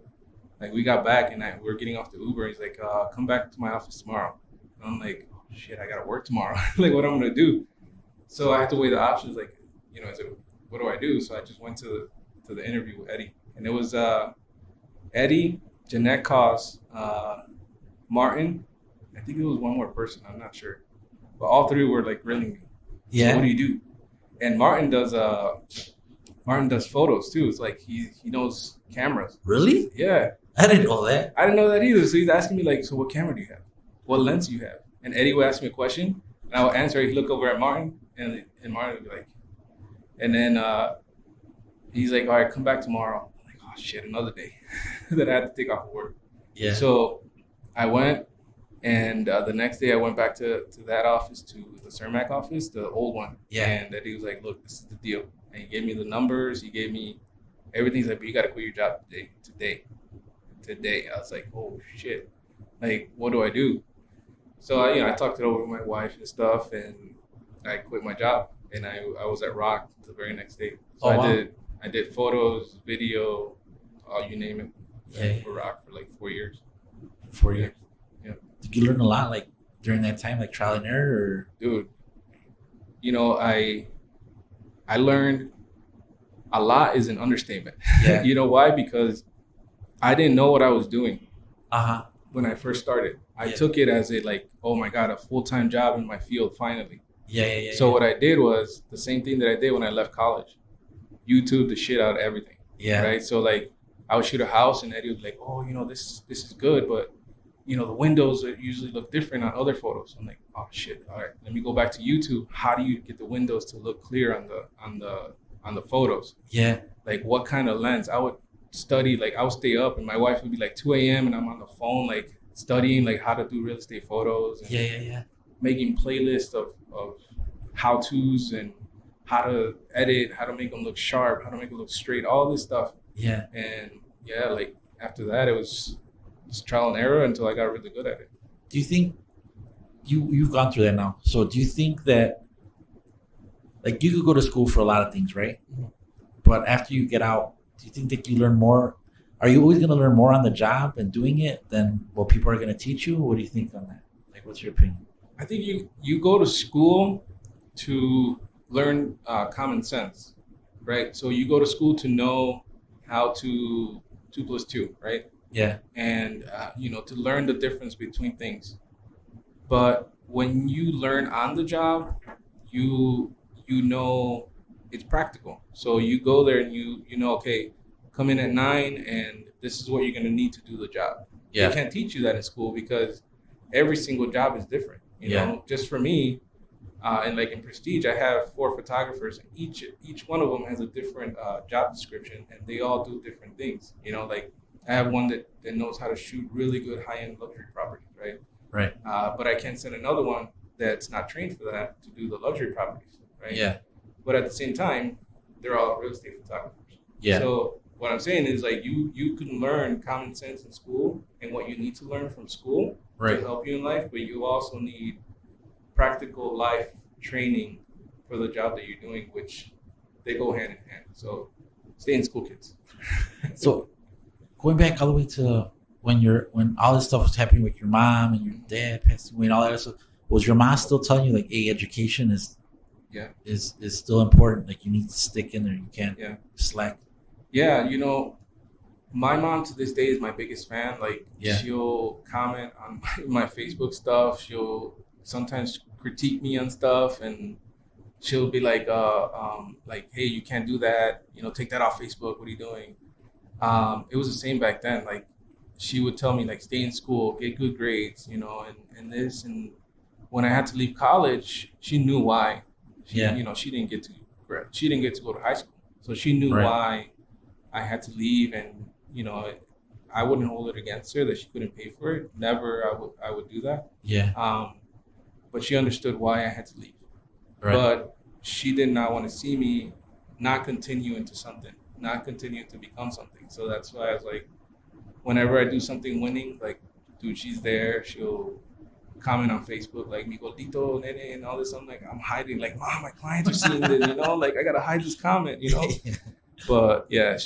Like we got back, and we were getting off the Uber. He's like, "Come back to my office tomorrow." And I'm like, "Oh, shit, I gotta work tomorrow." Like, what I'm gonna do? So I had to weigh the options. Like, I said, "What do I do?" So I just went to the interview with Eddie, and it was Eddie, Jeanette Cos, Martin. I think it was one more person. I'm not sure, but all three were like grilling me. Yeah. So what do you do? And Martin does photos too. It's like he knows cameras. Really? Yeah. I didn't know that. I didn't know that either. So he's asking me like, "So what camera do you have? What lens do you have?" And Eddie would ask me a question, and I would answer. He'd look over at Martin, and Martin would be like, and then he's like, "All right, come back tomorrow." I'm like, "Oh shit, another day that I had to take off of work." Yeah. So I went, and the next day I went back to that office, to the Cermak office, the old one. Yeah. And Eddie was like, "Look, this is the deal." And he gave me the numbers. He gave me everything. He's like, "But you got to quit your job today." I was like, "Oh shit! Like, what do I do?" So I talked it over with my wife and stuff, and I quit my job, and I was at Rock the very next day. So I did photos, video, you name it. Yeah. For Rock for like 4 years. 4 years. Yeah. Did you learn a lot like during that time, like trial and error? Or? Dude, I learned a lot is an understatement. Yeah. You know why? Because I didn't know what I was doing. When I first started. I took it as oh my God, a full-time job in my field finally. Yeah. So what I did was the same thing that I did when I left college. YouTube the shit out of everything. Yeah. Right? So I would shoot a house, and Eddie would be like, "Oh, this is good, but the windows usually look different on other photos." I'm like, "Oh shit, all right, let me go back to YouTube. How do you get the windows to look clear on the photos?" Yeah. Like, what kind of lens? I would study, I would stay up, and my wife would be like 2 a.m. and I'm on the phone studying how to do real estate photos. And Yeah. making playlists of how-tos and how to edit, how to make them look sharp, how to make them look straight, all this stuff. Yeah. And after that, it was just trial and error until I got really good at it. Do you think you've gone through that now? So do you think that you could go to school for a lot of things, right? Mm-hmm. But after you get out, do you think that you learn more? Are you always going to learn more on the job and doing it than what people are going to teach you? What do you think on that? What's your opinion? I think you go to school to learn common sense, right? So you go to school to know how to 2 plus 2, right? Yeah. And to learn the difference between things. But when you learn on the job, you know it's practical. So you go there and you know, okay, come in at 9 and this is what you're going to need to do the job. Yeah. They can't teach you that in school because every single job is different. You know, just for me, and in Prestige, I have 4 photographers, and each one of them has a different job description, and they all do different things. I have one that knows how to shoot really good high-end luxury properties, right? Right. But I can't send another one that's not trained for that to do the luxury properties, right? Yeah. But at the same time, they're all real estate photographers. Yeah. So what I'm saying is you can learn common sense in school and what you need to learn from school to help you in life, but you also need practical life training for the job that you're doing, which they go hand in hand. So stay in school, kids. So going back all the way to when all this stuff was happening with your mom and your dad passing away and all that stuff, was your mom still telling you hey, education is still important? You need to stick in there. You can't slack. Yeah, my mom to this day is my biggest fan. She'll comment on my Facebook stuff. She'll sometimes critique me on stuff, and she'll be like, "Hey, you can't do that. Take that off Facebook. What are you doing?" It was the same back then. She would tell me stay in school, get good grades, and this. And when I had to leave college, she knew why. She didn't get to go to high school, so she knew why I had to leave, and I wouldn't hold it against her that she couldn't pay for it. Never, I would do that. Yeah. But she understood why I had to leave. Right. But she did not want to see me not continue into something, not continue to become something. So that's why I was like, whenever I do something winning, like, dude, she's there. She'll comment on Facebook like "mi gordito, nene" and all this. I'm like, I'm hiding. Like, Mom, my clients are seeing this. Like I gotta hide this comment. But yeah,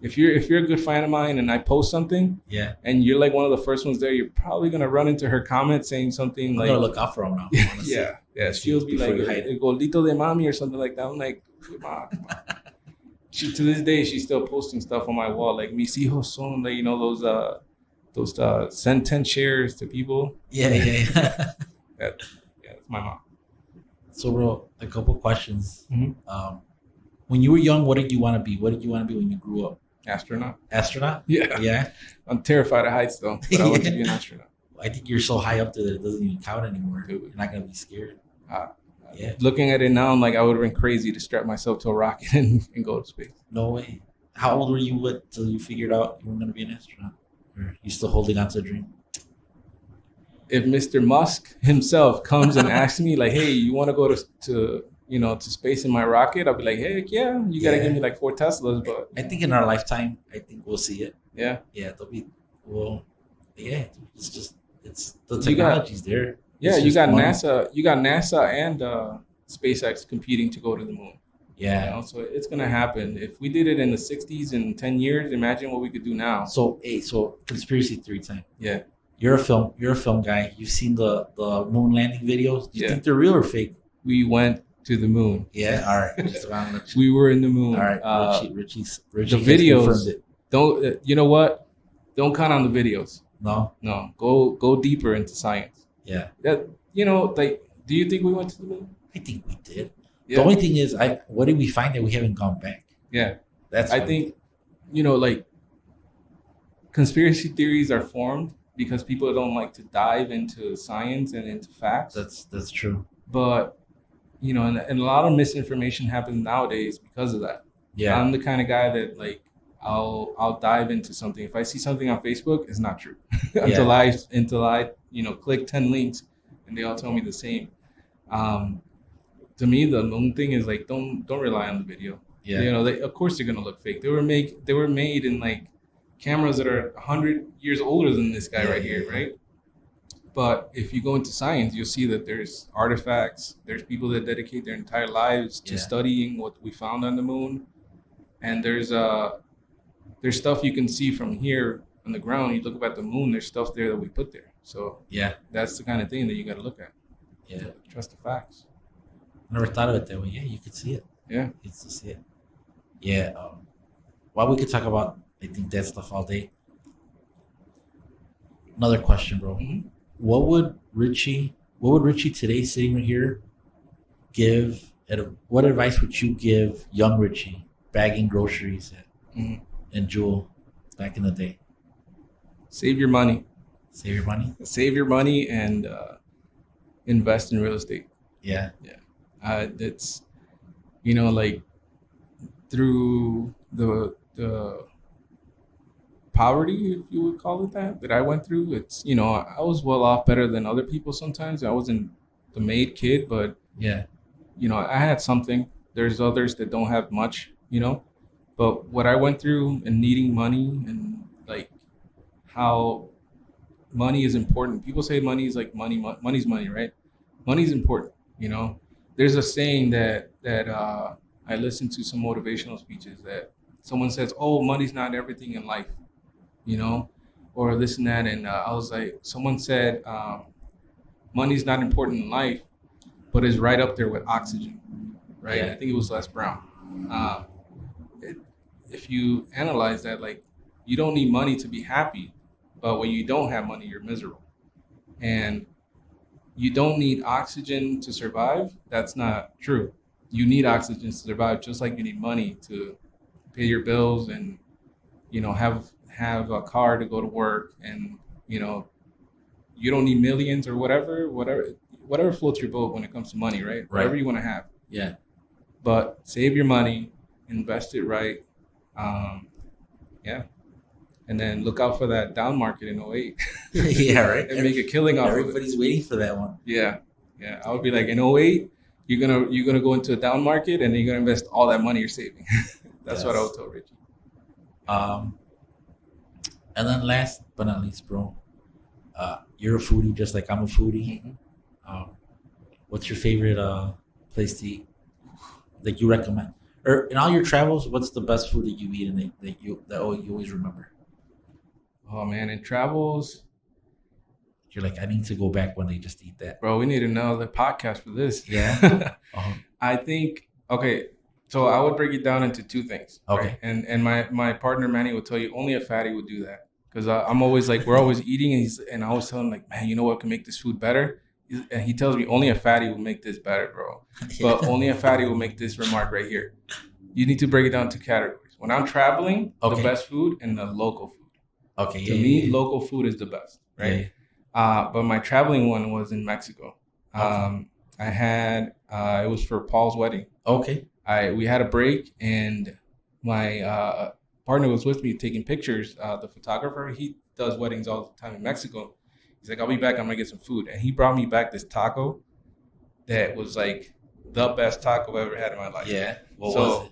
if you're a good fan of mine and I post something, yeah, and you're like one of the first ones there, you're probably gonna run into her comment saying something like, I'm gonna look out for them now. yeah, she'll be like "el gordito de mami" or something like that. I'm like, come on. She, to this day, she's still posting stuff on my wall like "mis hijos son," like those send 10 shares to people. Yeah. That's my mom. So, bro, a couple questions. Mm-hmm. When you were young, what did you want to be? What did you want to be when you grew up? Astronaut. Yeah. Yeah. I'm terrified of heights though, but I want to be an astronaut. I think you're so high up there that it doesn't even count anymore. You're not gonna be scared. Yeah. Looking at it now, I'm like, I would have been crazy to strap myself to a rocket and go to space. No way. How old were you till you figured out you were gonna be an astronaut? Or are you still holding on to the dream? If Mr. Musk himself comes and asks me like, hey, you want to go to space in my rocket? I'll be like, heck yeah, you got to give me like 4 Teslas. But I think in our lifetime, I think we'll see it. Yeah. Yeah, it's the technology's there. Yeah, you got money. NASA and SpaceX competing to go to the moon. Yeah. So it's gonna happen. If we did it in the 60s in 10 years, imagine what we could do now. So conspiracy theory time. Yeah. You're a film guy. You've seen the moon landing videos. Do you think they're real or fake? We went to the moon. Yeah. All right. We were in the moon. All right. Richie the videos. Don't. You know what? Don't count on the videos. No. Go deeper into science. Yeah. That do you think we went to the moon? I think we did. Yeah. The only thing is, what did we find that we haven't gone back? Yeah. That's. I think, conspiracy theories are formed because people don't like to dive into science and into facts. That's true. But and a lot of misinformation happens nowadays because of that. Yeah. I'm the kind of guy that I'll dive into something. If I see something on Facebook, it's not true until I click 10 links and they all tell me the same. To me, the moon thing is like don't rely on the video. Yeah. Of course they're gonna look fake. They were made in like cameras that are 100 years older than this guy right here, right? But if you go into science, you'll see that there's artifacts. There's people that dedicate their entire lives to studying what we found on the moon, and there's stuff you can see from here on the ground. You look up at the moon. There's stuff there that we put there. So that's the kind of thing that you got to look at. Yeah, trust the facts. Never thought of it that way. Yeah, you could see it. Yeah, you could still see it. Yeah. Well, we could talk about I think that stuff all day. Another question, bro. Mm-hmm. What would Richie today sitting right here give? What advice would you give young Richie bagging groceries and Jewel back in the day? Save your money. Save your money. Save your money and invest in real estate. Yeah. It's through the poverty, if you would call it that I went through. It's I was well off, better than other people. Sometimes I wasn't the made kid, but I had something. There's others that don't have much, but what I went through and needing money and how money is important. People say money is like money. Money's money, right? Money's important. There's a saying that I listened to some motivational speeches that someone says, "Oh, money's not everything in life," or this and that. And I was like, someone said, money's not important in life, but is right up there with oxygen, right? Yeah. I think it was Les Brown. If you analyze that, you don't need money to be happy, but when you don't have money, you're miserable. And you don't need oxygen to survive. That's not true. You need oxygen to survive, just like you need money to pay your bills and, have a car to go to work. And, you don't need millions or whatever floats your boat when it comes to money, right? Whatever you want to have. Yeah. But save your money, invest it right, Yeah. And then look out for that down market in '08. Yeah, right. And make a killing off of it. Everybody's waiting for that one. Yeah. Yeah. I would be like, in '08, you're gonna go into a down market and you're gonna invest all that money you're saving. That's what I would tell Richie. And then last but not least, bro, you're a foodie just like I'm a foodie. Mm-hmm. What's your favorite place to eat that you recommend? Or in all your travels, what's the best food that you've eaten that you always remember? Oh man, in travels, You're like, I need to go back when they just eat that. bro, we need another podcast for this. Yeah. Uh-huh. I think okay. So I would break it down into two things. Okay. Right? And my partner Manny would tell you only a fatty would do that because I'm always like we're always eating and I always tell him like, man, you know what can make this food better? And he tells me only a fatty will make this better, bro. But only a fatty will make this remark right here. You need to break it down to categories. When I'm traveling, the best food and the local food. Okay. To me, local food is the best, right? Yeah. But my traveling one was in Mexico. I had it was for Paul's wedding. Okay. We had a break and my partner was with me taking pictures. The photographer, he does weddings all the time in Mexico. He's like, I'll be back. I'm gonna get some food, and he brought me back this taco that was like the best taco I've ever had in my life. Yeah. What was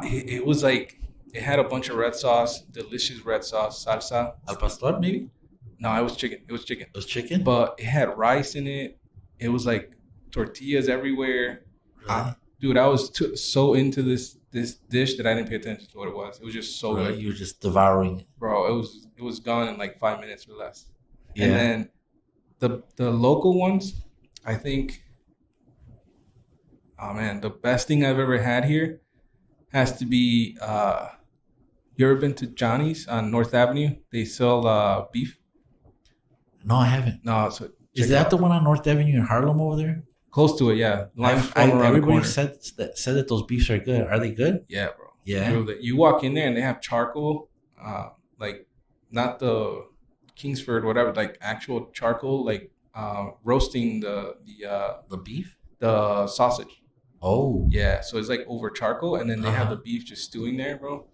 it? It was like it had a bunch of red sauce, delicious red sauce, salsa. Al pastor, maybe? No, it was chicken. It was chicken. It was chicken, but it had rice in it. It was like tortillas everywhere. Really? Dude, I was so into this dish that I didn't pay attention to what it was. It was just so good. You were just devouring it, bro. It was gone in like 5 minutes or less. Yeah. And then the local ones, I think. Oh man, the best thing I've ever had here has to be. You ever been to Johnny's on North Avenue? They sell beef. No, I haven't. No, so is that the one on North Avenue in Harlem over there? Close to it, yeah. Everybody said that those beefs are good. Are they good? Yeah, bro. Yeah. You walk in there and they have charcoal, like not the Kingsford, whatever, like actual charcoal, like roasting the beef, the sausage. Oh. Yeah, so it's like over charcoal, and then they have the beef just stewing there, bro.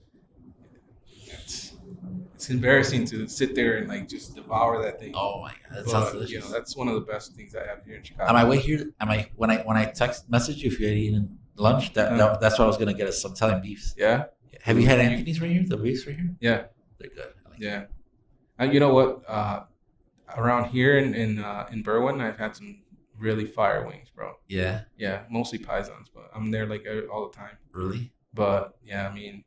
It's embarrassing to sit there and like just devour that thing. Oh my god, that sounds delicious. You know, that's one of the best things I have here in Chicago. On my way here, when I text message you if you had eaten lunch, that's what I was gonna get us some Italian beefs. Yeah. Have you had Anthony's right here? The beefs right here? Yeah. They're good. Yeah. And you know what? Around here in Berwyn, I've had some really fire wings, bro. Yeah. Yeah, mostly Paisans, but I'm there like all the time. Really? But yeah, I mean,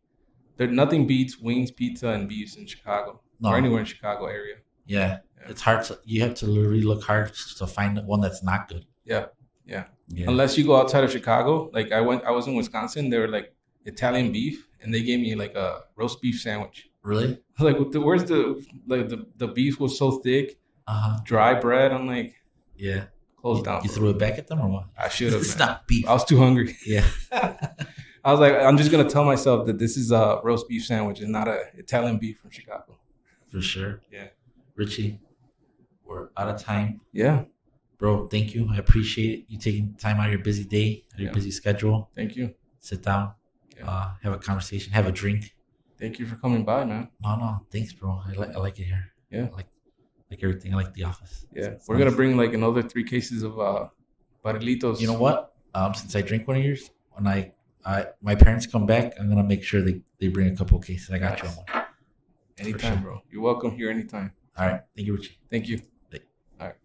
nothing beats wings, pizza, and beefs in Chicago or anywhere in Chicago area. Yeah. It's hard you have to literally look hard to find one that's not good. Yeah. Unless you go outside of Chicago, like I was in Wisconsin. They were like Italian beef, and they gave me like a roast beef sandwich. Really? Like, where's the beef was so thick, dry bread. I'm like, yeah, close down. You threw it back at them or what? I should have. It's not beef. I was too hungry. Yeah. I was like, I'm just gonna tell myself that this is a roast beef sandwich and not a Italian beef from Chicago. For sure. Yeah. Richie, we're out of time. Yeah. Bro, thank you. I appreciate you taking time out of your busy day, your busy schedule. Thank you. Sit down, have a conversation, have a drink. Thank you for coming by, man. No, thanks, bro. I like it here. Yeah. I like everything. I like the office. Yeah. We're gonna bring like another 3 cases of barrilitos. You know what? Since I drink one of yours, when my parents come back, I'm gonna make sure they bring a couple of cases. I got you on one. Anytime, bro. You're welcome here anytime. All right. Thank you, Richie. Thank you. All right.